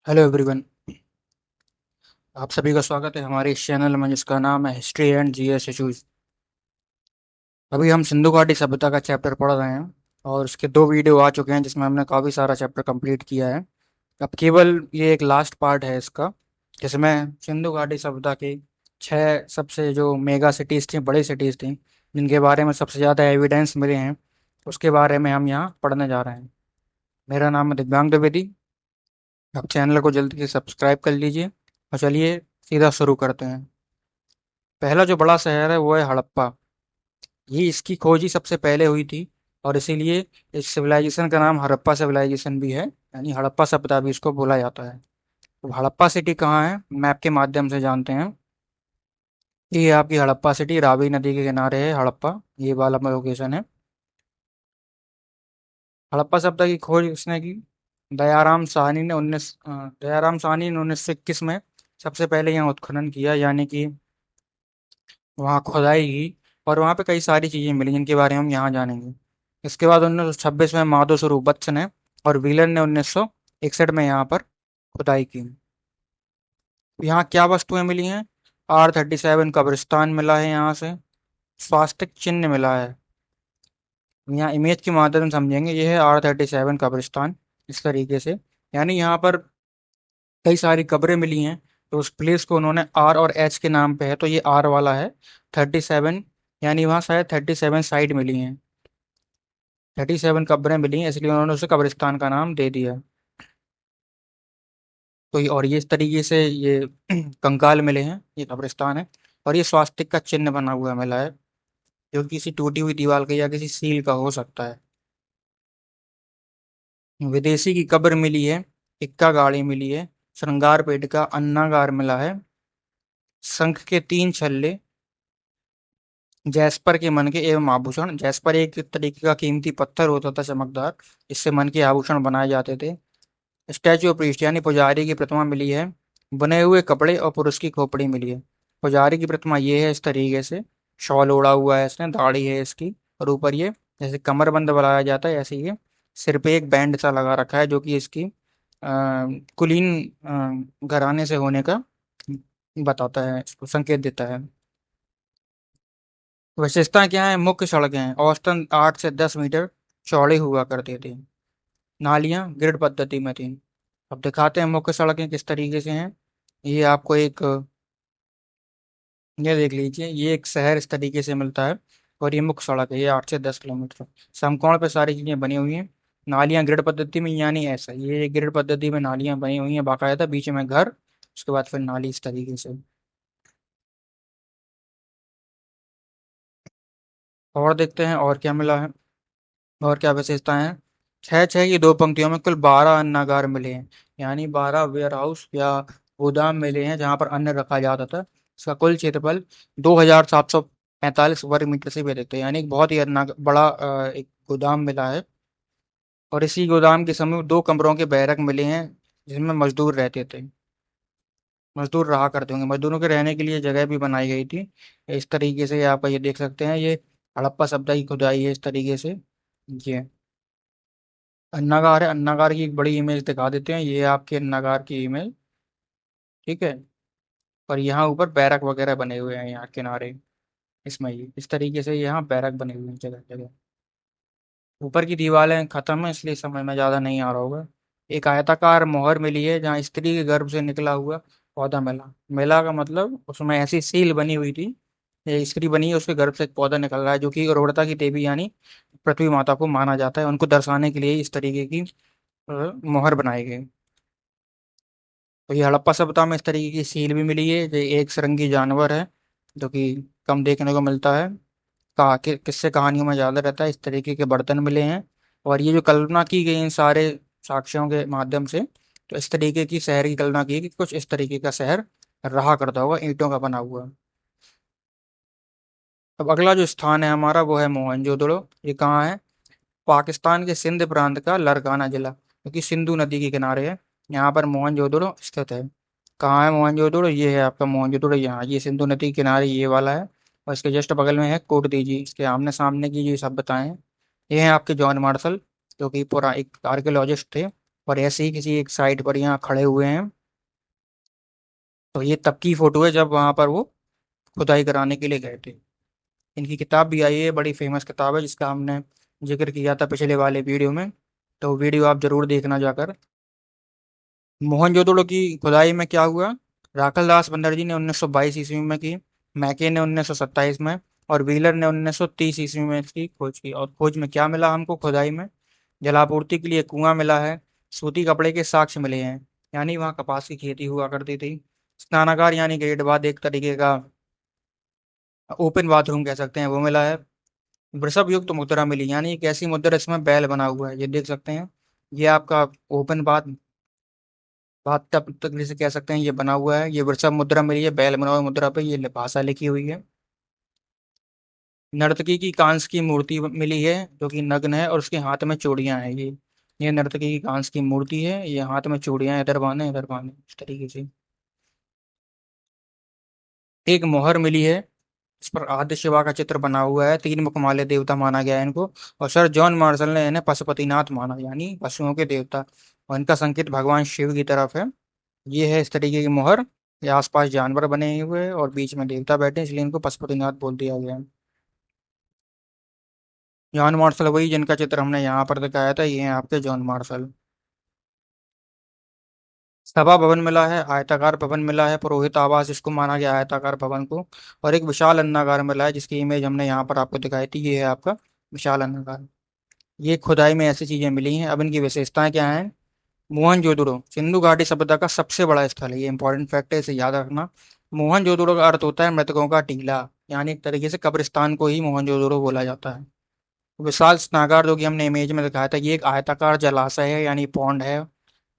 Hello everyone. आप सभी का स्वागत है हमारे इस चैनल में जिसका नाम है हिस्ट्री एंड जीएस इश्यूज। अभी हम सिंधु घाटी सभ्यता का चैप्टर पढ़ रहे हैं और उसके दो वीडियो आ चुके हैं जिसमें हमने काफ़ी सारा चैप्टर कंप्लीट किया है। अब केवल ये एक लास्ट पार्ट है इसका, जिसमें सिंधु घाटी सभ्यता की छह सबसे जो मेगा सिटीज़ थी, बड़ी सिटीज़ थी, जिनके बारे में सबसे ज़्यादा एविडेंस मिले हैं, उसके बारे में हम यहाँ पढ़ने जा रहे हैं। मेरा नाम है दिव्यांग द्विवेदी। आप चैनल को जल्दी से सब्सक्राइब कर लीजिए और चलिए सीधा शुरू करते हैं। पहला जो बड़ा शहर है वो है हड़प्पा। ये इसकी खोज ही सबसे पहले हुई थी और इसीलिए इस सिविलाइजेशन का नाम हड़प्पा सिविलाइजेशन भी है, यानी हड़प्पा सभ्यता भी इसको बोला जाता है। तो हड़प्पा सिटी कहाँ है, मैप के माध्यम से जानते हैं। ये आपकी हड़प्पा सिटी रावी नदी के किनारे है। हड़प्पा ये वाला लोकेशन है। हड़प्पा सभ्यता की खोज किसने की? दयाराम साहनी ने 1921 में सबसे पहले यहाँ उत्खनन किया, यानी कि वहाँ खुदाई की, और वहाँ पे कई सारी चीज़ें मिली जिनके बारे में हम यहाँ जानेंगे। इसके बाद 1926 में माधो स्वरूप बत्स ने और व्हीलर ने 1961 में यहाँ पर खुदाई की। यहाँ क्या वस्तुएं मिली हैं? R37 कब्रिस्तान मिला है यहाँ से। स्वास्तिक चिन्ह मिला है। यहाँ इमेज के माध्यम से समझेंगे। ये है R37 कब्रिस्तान, इस तरीके से। यानी यहाँ पर कई सारी कब्रें मिली हैं, तो उस प्लेस को उन्होंने आर और एच के नाम पे है, तो ये आर वाला है। 37, यानी वहाँ शायद 37 साइड मिली हैं। 37 कब्रें मिली हैं, इसलिए उन्होंने उसे कब्रिस्तान का नाम दे दिया। तो ये इस तरीके से ये कंकाल मिले हैं, ये कब्रिस्तान है। और ये स्वास्तिक का चिन्ह बना हुआ मिला है, जो किसी टूटी हुई दीवार का या किसी सील का हो सकता है। विदेशी की कब्र मिली है। इक्का गाड़ी मिली है। श्रृंगार पेट का अन्नागार मिला है। शंख के 3 छल्ले। जैस्पर के मन के एवं आभूषण। जैस्पर एक तरीके का कीमती पत्थर होता था, चमकदार, इससे मन के आभूषण बनाए जाते थे। स्टैचू ऑफ प्रीस्ट यानी पुजारी की प्रतिमा मिली है। बुने हुए कपड़े और पुरुष की खोपड़ी मिली है। पुजारी की प्रतिमा ये है, इस तरीके से शॉल ओढ़ा हुआ है इसने, दाढ़ी है इसकी, और ऊपर ये जैसे कमरबंद बनाया जाता है ऐसे ये सिर पे एक बैंड सा लगा रखा है, जो कि इसकी कुलीन घराने से होने का बताता है, इसको संकेत देता है। विशेषता क्या है? मुख्य सड़कें औसतन 8 से 10 मीटर चौड़ी हुआ करती थी। नालियां ग्रिड पद्धति में थी। अब दिखाते हैं मुख्य सड़कें किस तरीके से हैं। ये आपको एक ये देख लीजिए, ये एक शहर इस तरीके से मिलता है, और ये मुख्य सड़क है। ये 8 से 10 किलोमीटर समकोण पे सारी चीजें बनी हुई हैं। नालियां ग्रिड पद्धति में, यानी ऐसा ये ग्रिड पद्धति में नालियां बनी हुई हैं बाकायदा, बीच में घर, उसके बाद फिर नाली, इस तरीके से। और देखते हैं और क्या मिला है, और क्या विशेषताएं हैं। छह छह की दो पंक्तियों में कुल 12 अन्नागार मिले हैं, यानी 12 वेयर हाउस या गोदाम मिले हैं जहां पर अन्न रखा जाता था। इसका कुल क्षेत्रफल 2745 वर्ग मीटर से भी अधिक है, यानी एक बहुत ही अन्ना बड़ा एक गोदाम मिला है। और इसी गोदाम के समीप दो कमरों के बैरक मिले हैं, जिसमें मजदूर रहते थे, मजदूर रहा करते होंगे। मजदूरों के रहने के लिए जगह भी बनाई गई थी। इस तरीके से आप ये देख सकते हैं, ये हड़प्पा सभ्यता की खुदाई है, इस तरीके से। ये अन्नागार है। अन्नागार की एक बड़ी इमेज दिखा देते हैं, ये आपके अन्नागार की इमेज, ठीक है। और यहाँ ऊपर बैरक वगैरह बने हुए हैं यहाँ किनारे, इसमें ये इस तरीके से यहाँ बैरक बने हुए हैं जगह जगह। ऊपर की दीवारें खत्म है, इसलिए समझ में ज्यादा नहीं आ रहा होगा। एक आयताकार मोहर मिली है जहाँ स्त्री के गर्भ से निकला हुआ पौधा मिला। मिला का मतलब उसमें ऐसी सील बनी हुई थी, ये स्त्री बनी है, उसके गर्भ से एक पौधा निकल रहा है, जो कि उर्वरता की देवी यानी पृथ्वी माता को माना जाता है। उनको दर्शाने के लिए इस तरीके की मोहर बनाई गई। तो ये हड़प्पा सभ्यता में इस तरीके की सील भी मिली है। ये एक सरंगी जानवर है, जो कि कम देखने को मिलता है। किस्से कहानियों में ज्यादा रहता है। इस तरीके के बर्तन मिले हैं। और ये जो कल्पना की गई इन सारे साक्ष्यों के माध्यम से, तो इस तरीके की शहर की कल्पना की है कि कुछ इस तरीके का शहर रहा करता होगा, ईंटों का बना हुआ। अब अगला जो स्थान है हमारा वो है मोहनजोदड़ो। ये कहाँ है? पाकिस्तान के सिंध प्रांत का लरकाना जिला, क्योंकि सिंधु नदी के किनारे है। यहाँ पर मोहनजोदड़ो स्थित है। कहाँ है मोहनजोदड़ो? ये है आपका मोहनजोदड़ो, यहाँ ये सिंधु नदी के किनारे ये वाला है। और इसके जस्ट बगल में है कोटदीजी। इसके आमने सामने की जो सभ्यताएं हैं, ये हैं आपके जॉन मार्शल, जो कि पूरा एक आर्कियोलॉजिस्ट थे। और ऐसे ही किसी एक साइट पर यहाँ खड़े हुए हैं। तो ये तब की फोटो है जब वहां पर वो खुदाई कराने के लिए गए थे। इनकी किताब भी आई है, बड़ी फेमस किताब है जिसका हमने जिक्र किया था पिछले वाले वीडियो में। तो वीडियो आप जरूर देखना जाकर। मोहनजोदड़ो की खुदाई में क्या हुआ? राखल दास बनर्जी ने 1922 ईस्वी में की, मैके ने 1927 में, और व्हीलर ने 1930 ईस्वी में इसकी खोज की। और खोज में क्या मिला हमको खुदाई में? जलापूर्ति के लिए कुआं मिला है, सूती कपड़े के साक्ष्य मिले हैं, यानी वहाँ कपास की खेती हुआ करती थी। स्नानागार यानी गेट बाद एक तरीके का ओपन बाथरूम कह सकते हैं, वो मिला है। वृषभ युक्त मुद्रा मिली, यानी एक ऐसी मुद्रा इसमें बैल बना हुआ है, ये देख सकते हैं। ये आपका ओपन बाथ बात तब तक जिसे कह सकते हैं ये बना हुआ है। ये वृषभ मुद्रा मिली है, बैल बना हुआ मुद्रा पे ये भाषा लिखी हुई है। नर्तकी की कांस्य की मूर्ति मिली है जो कि नग्न है और उसके हाथ में चूड़ियां हैं। ये नर्तकी की कांस्य की मूर्ति है, ये हाथ में चूड़ियां इधर बांधे इस तरीके से। एक मोहर मिली है, इस पर आद्य शिवा का चित्र बना हुआ है, तीन मुख वाले देवता माना गया है इनको। और सर जॉन मार्शल ने इन्हें पशुपतिनाथ माना, यानी पशुओं के देवता। और इनका संकेत भगवान शिव की तरफ है। ये है इस तरीके की मोहर। ये आसपास जानवर बने हुए हैं और बीच में देवता बैठे हैं, इसलिए इनको पशुपतिनाथ बोल दिया गया है। जॉन मार्शल वही जिनका चित्र हमने यहाँ पर दिखाया था, ये हैं आपके जॉन मार्शल। सभा भवन मिला है, आयताकार भवन मिला है, पुरोहित आवास इसको माना गया आयताकार भवन को। और एक विशाल अन्नागार मिला है जिसकी इमेज हमने यहाँ पर आपको दिखाई थी, ये है आपका विशाल अन्नागार। ये खुदाई में ऐसी चीजें मिली हैं। अब इनकी विशेषताएं क्या हैं? मोहनजोदड़ो सिंधु घाटी सभ्यता का सबसे बड़ा स्थल है, ये इंपॉर्टेंट फैक्ट है, इसे याद रखना। मोहनजोदड़ो का अर्थ होता है मृतकों का टीला, यानी एक तरीके से कब्रिस्तान को ही मोहनजोदड़ो बोला जाता है। विशाल स्नागार जो कि हमने इमेज में दिखाया था, ये एक आयताकार जलाशय है, यानी पॉन्ड है।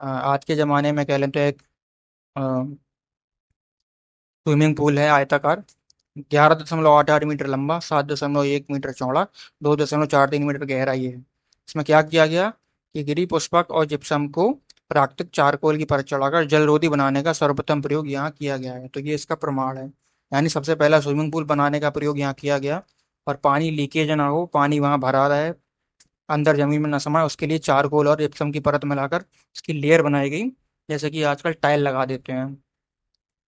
आज के जमाने में कह लें तो एक स्विमिंग पूल है आयताकार। 11.88 मीटर लंबा, 7.1 मीटर चौड़ा, 2.43 मीटर गहराई है। इसमें क्या किया गया कि गिरी पुष्पक और जिप्सम को प्राकृतिक चारकोल की परत चढ़ाकर जलरोधी बनाने का सर्वप्रथम प्रयोग यहाँ किया गया है। तो ये इसका प्रमाण है, यानी सबसे पहला स्विमिंग पूल बनाने का प्रयोग यहाँ किया गया। और पानी लीकेज ना हो, पानी वहाँ भरा रहे, अंदर जमीन में न समाये, उसके लिए चारकोल और जिप्सम की परत मिलाकर इसकी लेयर बनाई गई, जैसे कि आजकल टाइल लगा देते हैं।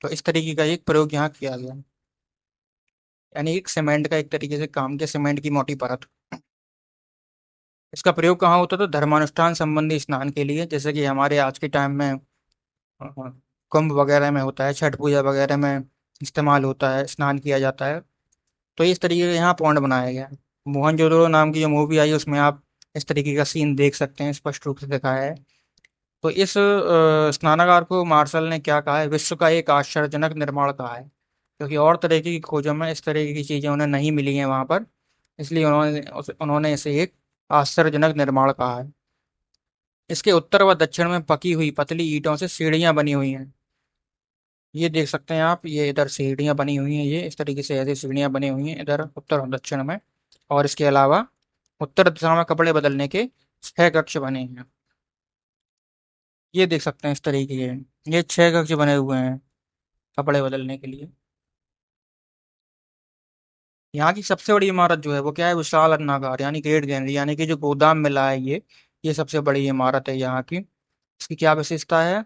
तो इस तरीके का एक प्रयोग यहाँ किया गया, यानी एक सीमेंट का एक तरीके से काम किया, सीमेंट की मोटी परत। इसका प्रयोग कहाँ होता था? धर्मानुष्ठान संबंधी स्नान के लिए, जैसे कि हमारे आज के टाइम में कुंभ वगैरह में होता है, छठ पूजा वगैरह में इस्तेमाल होता है, स्नान किया जाता है। तो इस तरीके का यहाँ पॉन्ड बनाया गया है। मोहनजोदड़ो नाम की जो मूवी आई है उसमें आप इस तरीके का सीन देख सकते हैं, स्पष्ट रूप से दिखाया है। तो इस स्नानागार को मार्शल ने क्या कहा है? विश्व का एक आश्चर्यजनक निर्माण कहा है, क्योंकि और तरीके की खोजों में इस तरीके की चीजें उन्हें नहीं मिली हैं वहां पर। इसलिए उन्होंने इसे एक आश्चर्यजनक निर्माण कहा है। इसके उत्तर व दक्षिण में पकी हुई पतली ईंटों से सीढ़ियां बनी हुई हैं, ये देख सकते हैं आप। ये इधर सीढ़ियां बनी हुई हैं, ये इस तरीके से ऐसी सीढ़ियां बनी हुई हैं इधर उत्तर और दक्षिण में। और इसके अलावा उत्तर दिशा में कपड़े बदलने के 6 कक्ष बने हैं, ये देख सकते हैं इस तरीके के। ये 6 कक्ष बने हुए हैं कपड़े बदलने के लिए। यहाँ की सबसे बड़ी इमारत जो है वो क्या है? विशाल अन्नागार यानी ग्रेट गैलरी, यानी कि जो गोदाम मिला है ये सबसे बड़ी इमारत है यहाँ की। इसकी क्या विशेषता है?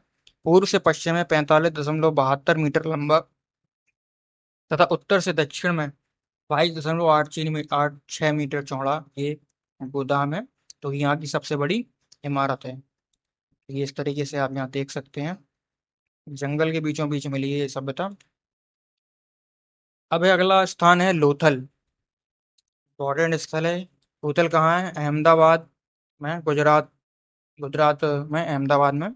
पूर्व से पश्चिम में 45.72 मीटर लंबा तथा उत्तर से दक्षिण में 22.86 मीटर चौड़ा ये गोदाम है। तो यहाँ की सबसे बड़ी इमारत है। ये इस तरीके से आप यहाँ देख सकते हैं, जंगल के बीचों बीच मिली है ये सभ्यता। अब अगला स्थान है लोथल, इम्पोर्टेंट स्थल है। लोथल कहाँ है? अहमदाबाद में, गुजरात। गुजरात में अहमदाबाद में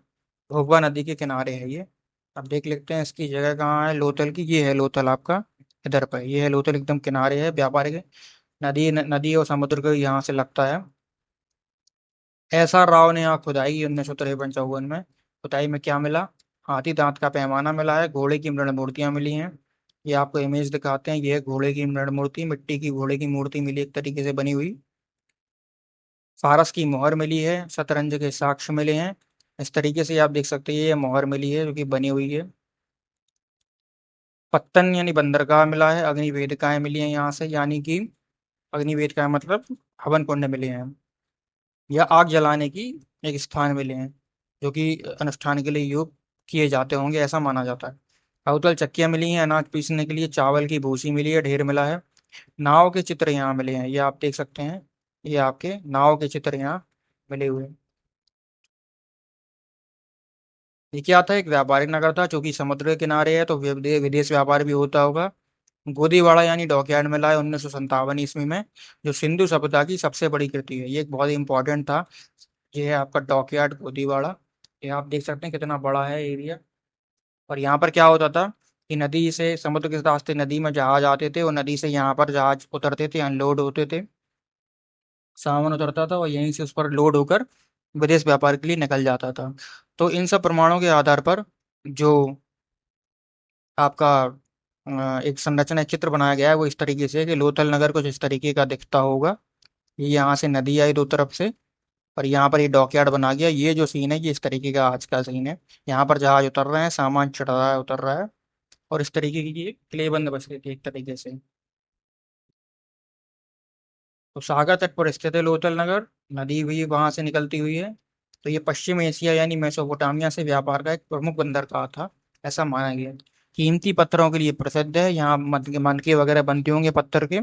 भोगवा नदी के किनारे है ये। अब देख लेते हैं इसकी जगह कहाँ है लोथल की। ये है लोथल आपका, इधर पर ये है लोथल, एकदम किनारे है व्यापारिक नदी और समुद्र को यहाँ से लगता है। एस आर राव ने यहाँ खुदाई की 1953-54 में। खुदाई में क्या मिला? हाथी दांत का पैमाना मिला है, घोड़े की मृण मूर्तियां मिली हैं। ये आपको इमेज दिखाते हैं, ये है घोड़े की मृण मूर्ति, मिट्टी की घोड़े की मूर्ति मिली एक तरीके से बनी हुई। फारस की मोहर मिली है, शतरंज के साक्ष्य मिले हैं। इस तरीके से आप देख सकते हैं ये मोहर मिली है जो कि बनी हुई है। पत्तन यानी बंदरगाह मिला है, अग्नि वेदिकाएं मिली हैं यहाँ से, यानी कि अग्नि वेदिकाएं मतलब हवन कुंड मिले हैं, या आग जलाने की एक स्थान मिले हैं। जो कि अनुष्ठान के लिए योग किए जाते होंगे, ऐसा माना जाता है। अवतल चक्कियां मिली हैं अनाज पीसने के लिए, चावल की भूसी मिली है, ढेर मिला है। नाव के चित्र यहाँ मिले हैं, ये आप देख सकते हैं। ये आपके नाव के चित्र यहाँ मिले हुए हैं। ये क्या था? एक व्यापारिक नगर था जो कि समुद्र के किनारे है, तो विदेश व्यापार भी होता होगा। गोदीवाड़ा यानी डॉकयार्ड मिला है 1957 ईस्वी में, जो सिंधु सभ्यता की सबसे बड़ी कृति है। ये एक बहुत ही इंपॉर्टेंट था। ये है आपका डॉकयार्ड गोदीवाड़ा। ये आप देख सकते हैं कितना बड़ा है एरिया। और यहाँ पर क्या होता था कि नदी से, समुद्र के रास्ते नदी में जहाज आते थे, और नदी से यहाँ पर जहाज उतरते थे, अनलोड होते थे, सामान उतरता था, और यहीं से उस पर लोड होकर विदेश व्यापार के लिए निकल जाता था। तो इन सब प्रमाणों के आधार पर जो आपका एक संरचना, एक चित्र बनाया गया है, वो इस तरीके से है कि लोथल नगर कुछ इस तरीके का दिखता होगा। ये यहाँ से नदी आई दो तरफ से, और यहाँ पर ये डॉकयार्ड बना गया। ये जो सीन है, ये इस तरीके का आज का सीन है। यहाँ पर जहाज उतर रहे हैं, सामान चढ़ रहा है, उतर रहा है, और इस तरीके की ये किलेबंद बस्ती थी एक तरीके से। तो सागर तट पर स्थित है लोथल नगर, नदी भी वहां से निकलती हुई है। तो ये पश्चिम एशिया यानी मेसोपोटामिया से व्यापार का एक प्रमुख बंदरगाह था, ऐसा माना गया है। कीमती पत्थरों के लिए प्रसिद्ध है, यहाँ मनके वगैरह बनते होंगे पत्थर के।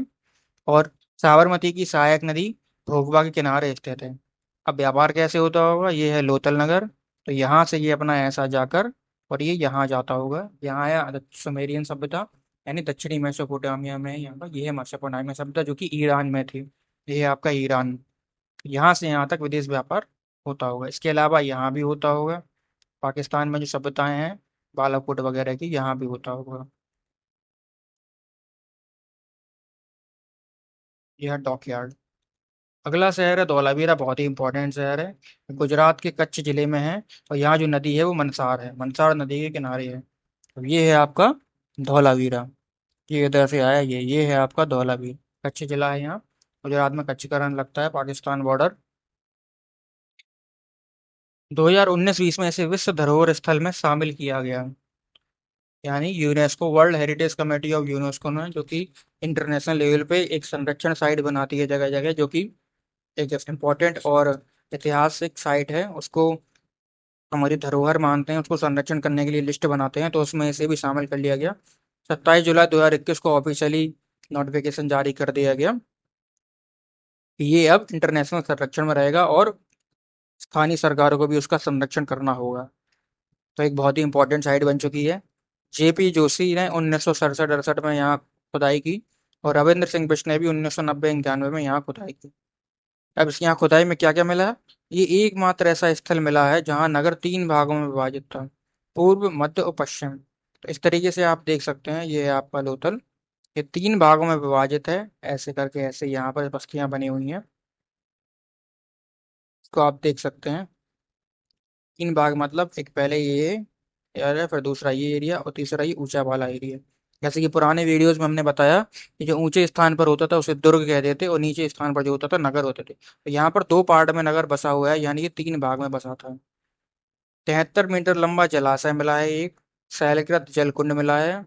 और साबरमती की सहायक नदी भोगवा के किनारे स्थित है। अब व्यापार कैसे होता होगा? ये है लोथल नगर, तो यहाँ से ये अपना ऐसा जाकर, और ये यहाँ जाता होगा। यहाँ है सुमेरियन सभ्यता, यानी दक्षिणी मेसोपोटामिया में है यहाँ पर। ये है मेसोपोटामिया सभ्यता जो कि ईरान में थी। ये है आपका ईरान। यहाँ से यहाँ तक विदेश व्यापार होता होगा। इसके अलावा यहाँ भी होता होगा, पाकिस्तान में जो सभ्यताएं हैं, बालाकोट वगैरह की, यहाँ भी होता होगा। यह डॉकयार्ड। अगला शहर है धौलावीरा, बहुत ही इंपॉर्टेंट शहर है, गुजरात के कच्छ जिले में है। और यहाँ जो नदी है वो मनसार है, मनसार नदी के किनारे है। तो ये है आपका धौलावीरा। ये इधर से आया, ये है आपका धौलावीर, कच्छ जिला है यहाँ। गुजरात में कच्छ का रण लगता है, पाकिस्तान बॉर्डर। 2019-20 में इसे विश्व धरोहर स्थल में शामिल किया गया, यानी UNESCO, world heritage committee of UNESCO ने, जो कि इंटरनेशनल लेवल पे एक संरक्षण साइट बनाती है जगह जगह, जो कि एक इम्पोर्टेंट और ऐतिहासिक साइट है, उसको हमारी धरोहर मानते हैं, उसको संरक्षण करने के लिए लिस्ट बनाते हैं, तो उसमें इसे भी शामिल कर लिया गया। 27 जुलाई 2021 को ऑफिशियली नोटिफिकेशन जारी कर दिया गया कि ये अब इंटरनेशनल संरक्षण में रहेगा, और स्थानीय सरकारों को भी उसका संरक्षण करना होगा। तो एक बहुत ही इंपॉर्टेंट साइट बन चुकी है। जेपी जोशी ने 1967-68 में यहाँ खुदाई की, और रविंद्र सिंह बिश्ट ने भी 1990-91 में यहाँ खुदाई की। अब इस यहाँ खुदाई में क्या क्या मिला है? ये एकमात्र ऐसा स्थल मिला है जहाँ नगर 3 भागों में विभाजित था, पूर्व, मध्य और पश्चिम। तो इस तरीके से आप देख सकते हैं, ये है आपका लोथल। ये 3 भागों में विभाजित है, ऐसे करके, ऐसे यहाँ पर बस्तियां बनी हुई हैं। इसको आप देख सकते हैं। 3 भाग मतलब एक पहले ये एरिया, फिर दूसरा ये एरिया, और तीसरा ये ऊंचा वाला एरिया। जैसे कि पुराने वीडियोस में हमने बताया कि जो ऊंचे स्थान पर होता था उसे दुर्ग कहते थे, और नीचे स्थान पर जो होता था नगर होते थे। तो यहाँ पर 2 पार्ट में नगर बसा हुआ है, यानी कि 3 भाग में बसा था। 73 मीटर लंबा जलाशय मिला है एक, शैलकृत जलकुंड मिला है,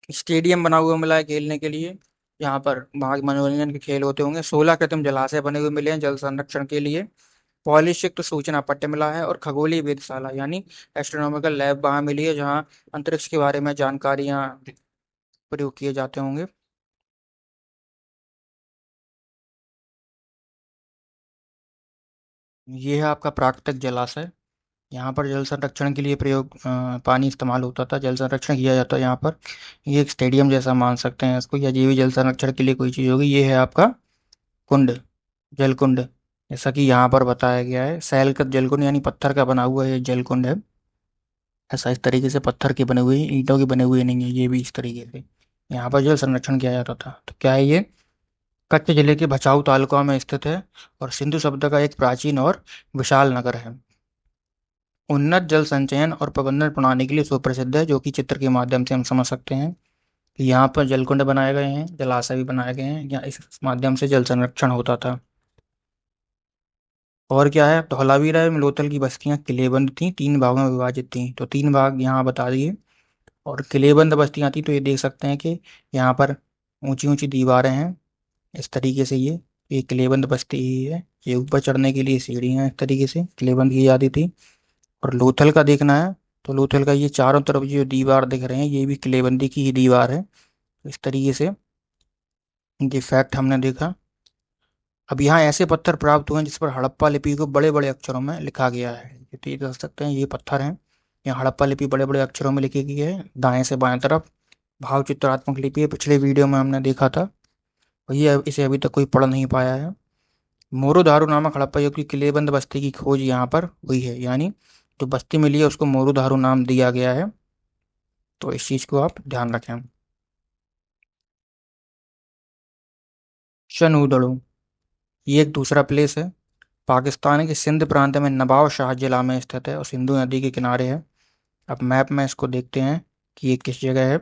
स्टेडियम बना हुआ मिला है खेलने के लिए, यहाँ पर भाग मनोरंजन के खेल होते होंगे। 16 कृत्रिम जलाशय बने हुए मिले हैं जल संरक्षण के लिए। पॉलिशयुक्त सूचना पट्ट मिला है, और खगोलीय वेधशाला यानी एस्ट्रोनॉमिकल लैब वहाँ मिली है, जहाँ अंतरिक्ष के बारे में जानकारियाँ प्रयोग किए जाते होंगे। ये है आपका प्राकृतिक जलाशय। यहाँ पर जल संरक्षण के लिए पानी इस्तेमाल होता था, जल संरक्षण किया जाता है यहाँ पर। ये एक स्टेडियम जैसा मान सकते हैं इसको, या ये भी जल संरक्षण के लिए कोई चीज़ होगी। ये है आपका कुंड, जल कुंड, जैसा कि यहाँ पर बताया गया है। सैलकृत जलकुंड यानी पत्थर का बना हुआ ये जलकुंड है। ऐसा इस तरीके से पत्थर के बने हुए, ईंटों के बने हुए नहीं है, ये भी इस तरीके से यहाँ पर जल संरक्षण किया जाता था। तो क्या है ये? कच्छ जिले के भचाऊ तालुका में स्थित है, और सिंधु सभ्यता का एक प्राचीन और विशाल नगर है। उन्नत जल संचयन और प्रबंधन प्रणाली के लिए सुप्रसिद्ध है, जो कि चित्र के माध्यम से हम समझ सकते हैं कि यहाँ पर जलकुंड बनाए गए हैं, जलाशय भी बनाए गए हैं, या इस माध्यम से जल संरक्षण होता था। और क्या है? धौलावीरा में लोथल की बस्तियां किलेबंद थी, 3 भागों में विभाजित थी, तो 3 भाग यहाँ बता दिए। और किलेबंद बस्तियां थी, तो ये देख सकते हैं कि यहाँ पर ऊंची ऊंची दीवारें हैं, इस तरीके से ये किलेबंद बस्ती ही है। ये ऊपर चढ़ने के लिए सीढ़ियाँ इस तरीके से किलेबंद की जाती थी। और लोथल का देखना है तो लोथल का ये चारों तरफ जो दीवार दिख रहे हैं ये भी किलेबंदी की ही दीवार है। इस तरीके से ये फैक्ट हमने देखा। अब यहाँ ऐसे पत्थर प्राप्त हुए हैं जिस पर हड़प्पा लिपि को बड़े बड़े अक्षरों में लिखा गया है। ये तो ये देख सकते हैं ये पत्थर हैं। यहाँ हड़प्पा लिपि बड़े बड़े अक्षरों में लिखी गई है दाएं से बाएं तरफ। भाव चित्रात्मक लिपि है, पिछले वीडियो में हमने देखा था। और ये इसे अभी तक कोई पढ़ नहीं पाया है। मोरूधारू नामक हड़प्पा युग की किलेबंद बस्ती की खोज यहाँ पर हुई है, यानी जो बस्ती मिली है उसको मोरूधारू नाम दिया गया है। तो इस चीज को आप ध्यान रखें। शनूदड़ो, ये एक दूसरा प्लेस है। पाकिस्तान के सिंध प्रांत में नवाब शाह जिला में स्थित है और सिंधु नदी के किनारे है। अब मैप में इसको देखते हैं कि ये किस जगह है।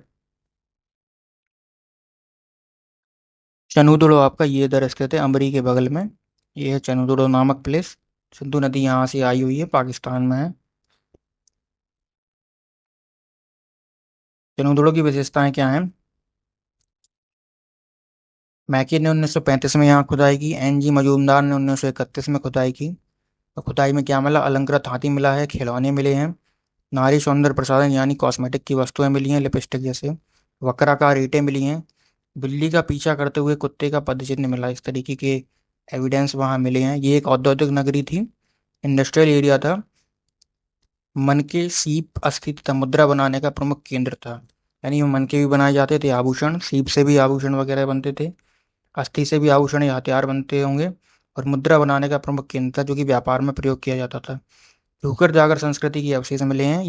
चनूदड़ो आपका ये इधर स्थित है, अमरी के बगल में। ये है चनूदड़ो नामक प्लेस। सिंधु नदी यहाँ से आई हुई है, पाकिस्तान में है। चनूदड़ो की विशेषताएं क्या हैं? मैकी ने 1935 में यहाँ खुदाई की, एनजी मजूमदार ने 1931 में खुदाई की। तो खुदाई में क्या मिला? अलंकृत हाथी मिला है, खिलौने मिले हैं, नारी सौंदर्य प्रसाधन यानी कॉस्मेटिक की वस्तुएं मिली हैं, लिपस्टिक जैसे, वक्राकार ईंटें मिली हैं, बिल्ली का पीछा करते हुए कुत्ते का पदचिन्ह मिला। इस तरीके के एविडेंस वहाँ मिले हैं। ये एक औद्योगिक नगरी थी, इंडस्ट्रियल एरिया था। मन के सीप अस्थि तथा मुद्रा बनाने का प्रमुख केंद्र था। यानी मन के भी बनाए जाते थे आभूषण, सीप से भी आभूषण वगैरह बनते थे, अस्थि से भी आभूषण या हथियार बनते होंगे। और मुद्रा बनाने का प्रमुख केंद्र था जो कि व्यापार में प्रयोग किया जाता था। धूकर जागर संस्कृति के अवशेष मिले हैं।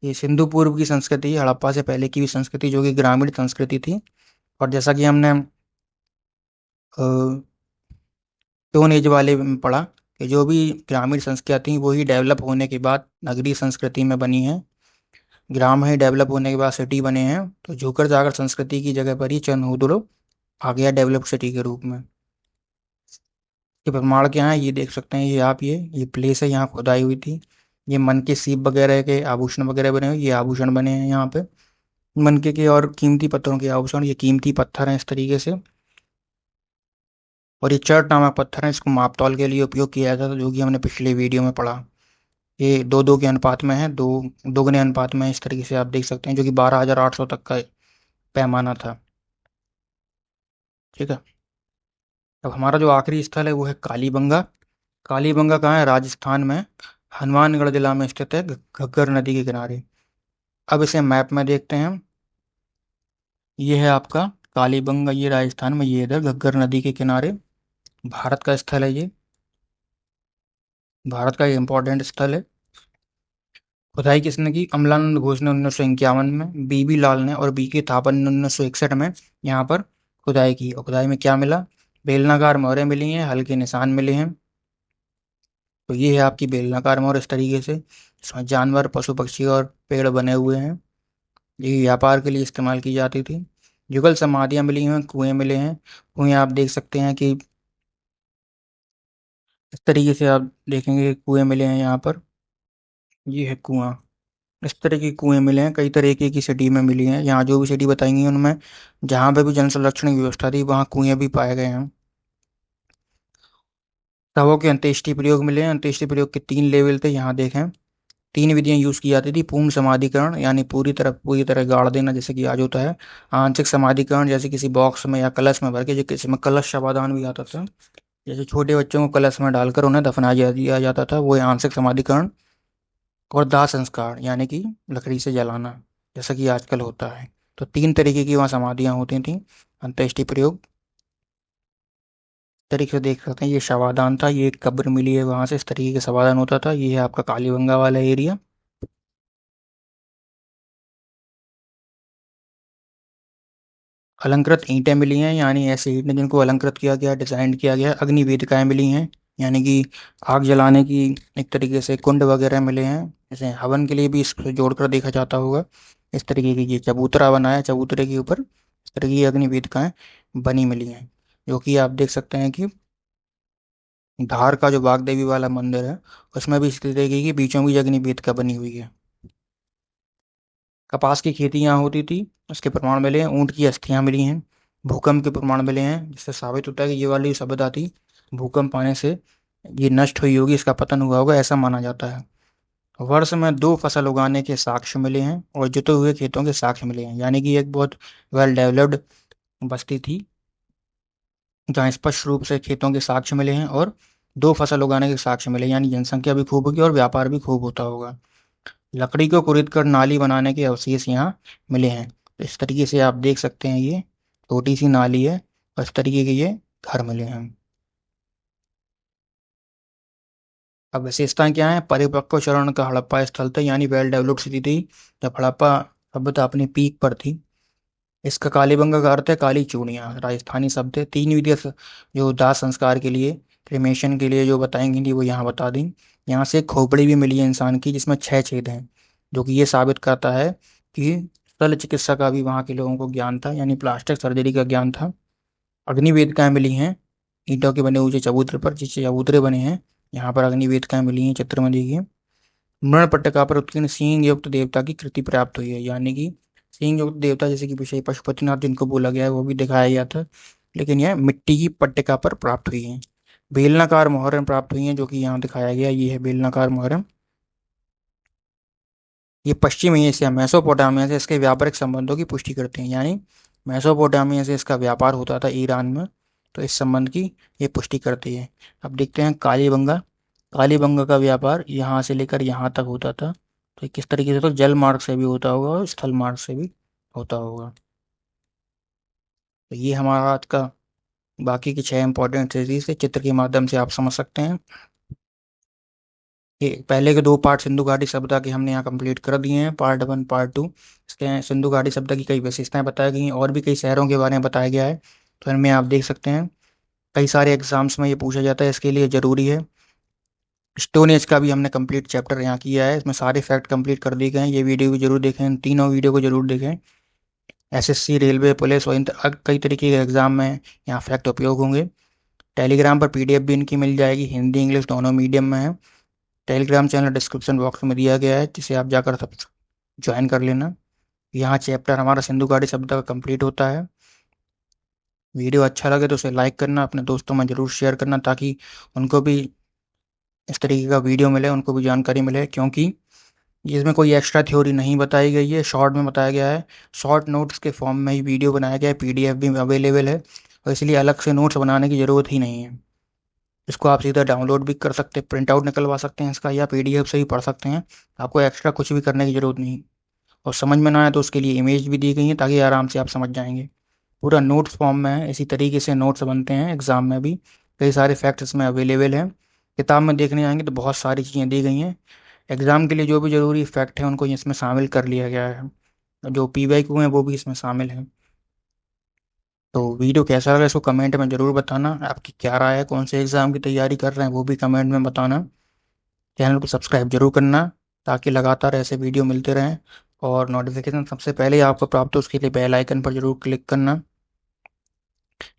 ये सिंधु पूर्व की संस्कृति, हड़प्पा से पहले की भी संस्कृति जो कि ग्रामीण संस्कृति थी। और जैसा कि हमने स्टोन एज वाले में पढ़ा कि जो भी ग्रामीण संस्कृति वो ही डेवलप होने के बाद नगरीय संस्कृति में बनी है। ग्राम ही डेवलप होने के बाद सिटी बने हैं। तो झोकर जागर संस्कृति की जगह पर ही चंदूदड़ो आ गया डेवलप सिटी के रूप में। ये प्रमाण क्या है ये देख सकते हैं। ये आप ये प्लेस है, यहाँ खुदाई हुई थी। ये मन के सीप वगैरह के आभूषण वगैरह बने हुए, ये आभूषण बने हैं यहाँ पे मनके के। और कीमती पत्थरों के आभूषण, ये कीमती पत्थर हैं इस तरीके से। और ये चर्ट नामक पत्थर है, इसको मापतौल के लिए उपयोग किया जाता था जो कि हमने पिछले वीडियो में पढ़ा। ये दो दो के अनुपात में है, दो दोगुने अनुपात में इस तरीके से आप देख सकते हैं, जो कि 12,800 तक का पैमाना था। ठीक है। अब हमारा जो आखिरी स्थल है वो है कालीबंगा। कालीबंगा कहाँ है? राजस्थान में, हनुमानगढ़ जिला में स्थित है, घग्गर नदी के किनारे। अब इसे मैप में देखते हैं। ये है आपका कालीबंगा, ये राजस्थान में, ये इधर घग्गर नदी के किनारे। भारत का स्थल है ये, भारत का एक इम्पोर्टेंट स्थल है। खुदाई किसने की? अमलानंद घोष ने 1951 में, बीबी लाल ने और बी के थापन ने 1961 में यहाँ पर खुदाई की। और खुदाई में क्या मिला? बेलनाकार मोहरें मिली हैं, हल्के निशान मिले हैं। तो ये है आपकी बेलनाकार मोहर इस तरीके से, इसमें जानवर, पशु पक्षी और पेड़ बने हुए हैं। ये व्यापार के लिए इस्तेमाल की जाती थी। युगल समाधियाँ मिली हैं, कुएं मिले हैं। कुएं आप देख सकते हैं कि इस तरीके से आप देखेंगे कुएं मिले हैं यहाँ पर। ये है कुआं, इस तरह के कुएं मिले हैं, कई तरह की सिटी में मिली हैं। यहाँ जो भी सिटी बताएंगी उनमें जहाँ पे भी जल संरक्षण की व्यवस्था थी वहाँ कुएं भी पाए गए हैं। शवों के अंत्येष्टि प्रयोग मिले हैं। अंत्येष्टि प्रयोग के 3 लेवल थे, यहाँ देखें। 3 विधियां यूज की जाती थी। पूर्ण समाधिकरण यानी पूरी तरह गाड़ देना जैसे कि आज होता है। आंशिक समाधिकरण जैसे किसी बॉक्स में या कलश में भर के, जो किसी में कलश शवादान भी आता था, जैसे छोटे बच्चों को कलश में डालकर उन्हें दफना दिया जाता था, वो है आंशिक समाधिकरण। और दाह संस्कार यानी कि लकड़ी से जलाना जैसा कि आजकल होता है। तो 3 तरीके की वहाँ समाधियाँ होती थी। अंत्येष्टि प्रयोग तरीके से देख सकते हैं। ये शवादान था, ये एक कब्र मिली है वहां से, इस तरीके का शवादान होता था। ये है आपका कालीबंगा वाला एरिया। अलंकृत ईंटें मिली हैं, यानी ऐसी ईंटें जिनको अलंकृत किया गया, डिजाइन किया गया। अग्नि वेदिकाएं मिली हैं, यानी कि आग जलाने की एक तरीके से कुंड वगैरह मिले हैं, जैसे हवन के लिए भी इसको जोड़कर देखा जाता होगा। इस तरीके की ये चबूतरा बनाया, चबूतरे के ऊपर इस तरह की अग्नि वेदिकाएं बनी मिली हैं, जो कि आप देख सकते हैं कि धार का जो बाग देवी वाला मंदिर है उसमें भी इस तरीके की बीचों बीच अग्नि वेदिका बनी हुई है। कपास की खेती यहाँ होती थी, उसके प्रमाण मिले हैं। ऊंट की अस्थियां मिली हैं, भूकंप के प्रमाण मिले हैं, जिससे साबित होता है कि ये वाली सभ्यता थी भूकंप आने से ये नष्ट हुई होगी, इसका पतन हुआ होगा, ऐसा माना जाता है। वर्ष में 2 फसल उगाने के साक्ष्य मिले हैं और जुते हुए खेतों के साक्ष्य मिले हैं, यानी कि एक बहुत वेल डेवलप्ड बस्ती थी जहाँ स्पष्ट रूप से खेतों के साक्ष्य मिले हैं और 2 फसल उगाने के साक्ष्य मिले, यानी जनसंख्या भी खूब होगी और व्यापार भी खूब होता होगा। लकड़ी को कुरेद कर नाली बनाने के अवशेष यहाँ मिले हैं। तो इस तरीके से आप देख सकते हैं, ये छोटी सी नाली है और इस तरीके के ये घर मिले हैं। अब विशेषताएं क्या है? परिपक्व चरण का हड़प्पा स्थल था, यानी वेल डेवलप्ड सिटी थी जब हड़प्पा सभ्यता अपने पीक पर थी। इसका कालीबंगा का अर्थ है काली चूड़ियाँ, राजस्थानी शब्द है। 3 विधियाँ जो दाह संस्कार के लिए, क्रिमेशन के लिए जो बताएंगी थी वो यहाँ बता दी। यहाँ से एक खोपड़ी भी मिली है इंसान की जिसमें 6 छेद हैं, जो कि ये साबित करता है कि शल्य चिकित्सा का भी वहाँ के लोगों को ज्ञान था, यानी प्लास्टिक सर्जरी का ज्ञान था। अग्निवेदिकाएं मिली हैं ईंटों के बने हुए चबूतरे पर, जिससे चबूतरे बने हैं यहाँ पर अग्निवेदिकाएं मिली हैं चित्र में देखिए। मृण पट्टिका पर उत्कीर्ण सींग युक्त देवता की कृति प्राप्त हुई है, यानी कि सींग युक्त देवता जैसे कि विषय पशुपतिनाथ जिनको बोला गया है वो भी दिखाया गया था, लेकिन यह मिट्टी की पट्टिका पर प्राप्त हुई है। बेलनाकार मोहरें प्राप्त हुई हैं, जो कि यहाँ दिखाया गया, ये है बेलनाकार मोहरें। ये पश्चिम एशिया मेसोपोटामिया से इसके व्यापारिक संबंधों की पुष्टि करते हैं, यानी मेसोपोटामिया से इसका व्यापार होता था ईरान में, तो इस संबंध की ये पुष्टि करती है। अब देखते हैं कालीबंगा। कालीबंगा का व्यापार यहाँ से लेकर यहाँ तक होता था, तो ये किस तरीके से? तो जल मार्ग से भी होता होगा और स्थल मार्ग से भी होता होगा। तो ये हमारा आज का बाकी की 6 इंपॉर्टेंट सीरीज है, चित्र के माध्यम से आप समझ सकते हैं। ये पहले के 2 पार्ट सिंधु घाटी सभ्यता के हमने यहाँ कंप्लीट कर दिए हैं, पार्ट 1 पार्ट 2। इसके सिंधु घाटी सभ्यता की कई विशेषताएं बताई गई हैं और भी कई शहरों के बारे में बताया गया है, तो इनमें आप देख सकते हैं कई सारे एग्जाम्स में ये पूछा जाता है, इसके लिए जरूरी है। स्टोन एज का भी हमने कंप्लीट चैप्टर यहाँ किया है, इसमें सारे फैक्ट कंप्लीट कर दिए गए हैं। ये वीडियो भी जरूर देखें, इन तीनों वीडियो को जरूर देखें। एसएससी, रेलवे, पुलिस और कई तरीके के एग्जाम में यहाँ फैक्ट उपयोग होंगे। टेलीग्राम पर पीडीएफ भी इनकी मिल जाएगी, हिंदी इंग्लिश दोनों मीडियम में है। टेलीग्राम चैनल डिस्क्रिप्शन बॉक्स में दिया गया है, जिसे आप जाकर सब ज्वाइन कर लेना। यहाँ चैप्टर हमारा सिंधु घाटी सभ्यता का कंप्लीट होता है। वीडियो अच्छा लगे तो उसे लाइक करना, अपने दोस्तों में जरूर शेयर करना, ताकि उनको भी इस तरीके का वीडियो मिले, उनको भी जानकारी मिले, क्योंकि इसमें कोई एक्स्ट्रा थ्योरी नहीं बताई गई है, शॉर्ट में बताया गया है। शॉर्ट नोट्स के फॉर्म में ही वीडियो बनाया गया है, पीडीएफ भी अवेलेबल है, और इसलिए अलग से नोट्स बनाने की ज़रूरत ही नहीं है। इसको आप सीधा डाउनलोड भी कर सकते हैं, प्रिंट आउट निकलवा सकते हैं इसका, या पीडीएफ से ही पढ़ सकते हैं। आपको एक्स्ट्रा कुछ भी करने की ज़रूरत नहीं। और समझ में ना आए तो उसके लिए इमेज भी दी गई है, ताकि आराम से आप समझ जाएंगे। पूरा नोट्स फॉर्म में है, इसी तरीके से नोट्स बनते हैं एग्जाम में भी। कई सारे फैक्ट्स इसमें अवेलेबल हैं। किताब में देखने जाएंगे तो बहुत सारी चीज़ें दी गई हैं। एग्जाम के लिए जो भी जरूरी फैक्ट है उनको इसमें शामिल कर लिया गया है। जो पीवाईक्यू हैं वो भी इसमें शामिल हैं। तो वीडियो कैसा लगा इसको कमेंट में जरूर बताना। आपकी क्या राय है, कौन से एग्जाम की तैयारी कर रहे हैं वो भी कमेंट में बताना। चैनल को सब्सक्राइब जरूर करना, ताकि लगातार ऐसे वीडियो मिलते रहें और नोटिफिकेशन सबसे पहले आपको प्राप्त हो, उसके लिए बेल आइकन पर जरूर क्लिक करना।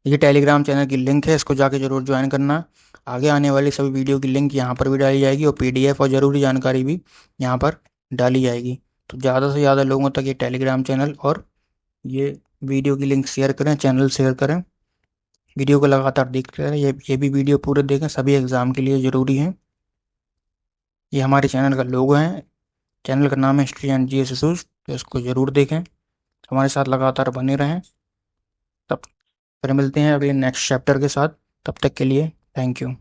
ये टेलीग्राम चैनल की लिंक है, इसको जाके जरूर ज्वाइन करना। आगे आने वाली सभी वीडियो की लिंक यहाँ पर भी डाली जाएगी और पीडीएफ और ज़रूरी जानकारी भी यहाँ पर डाली जाएगी। तो ज़्यादा से ज़्यादा लोगों तक ये टेलीग्राम चैनल और ये वीडियो की लिंक शेयर करें, चैनल शेयर करें। वीडियो को लगातार देखते रहें, ये भी वीडियो पूरे देखें, सभी एग्ज़ाम के लिए ज़रूरी है। ये हमारे चैनल का लोगो है, चैनल का नाम है हिस्ट्री एंड जीएस इशूज़, तो इसको ज़रूर देखें, हमारे साथ लगातार बने रहें। तब फिर मिलते हैं अगले नेक्स्ट चैप्टर के साथ, तब तक के लिए थैंक यू।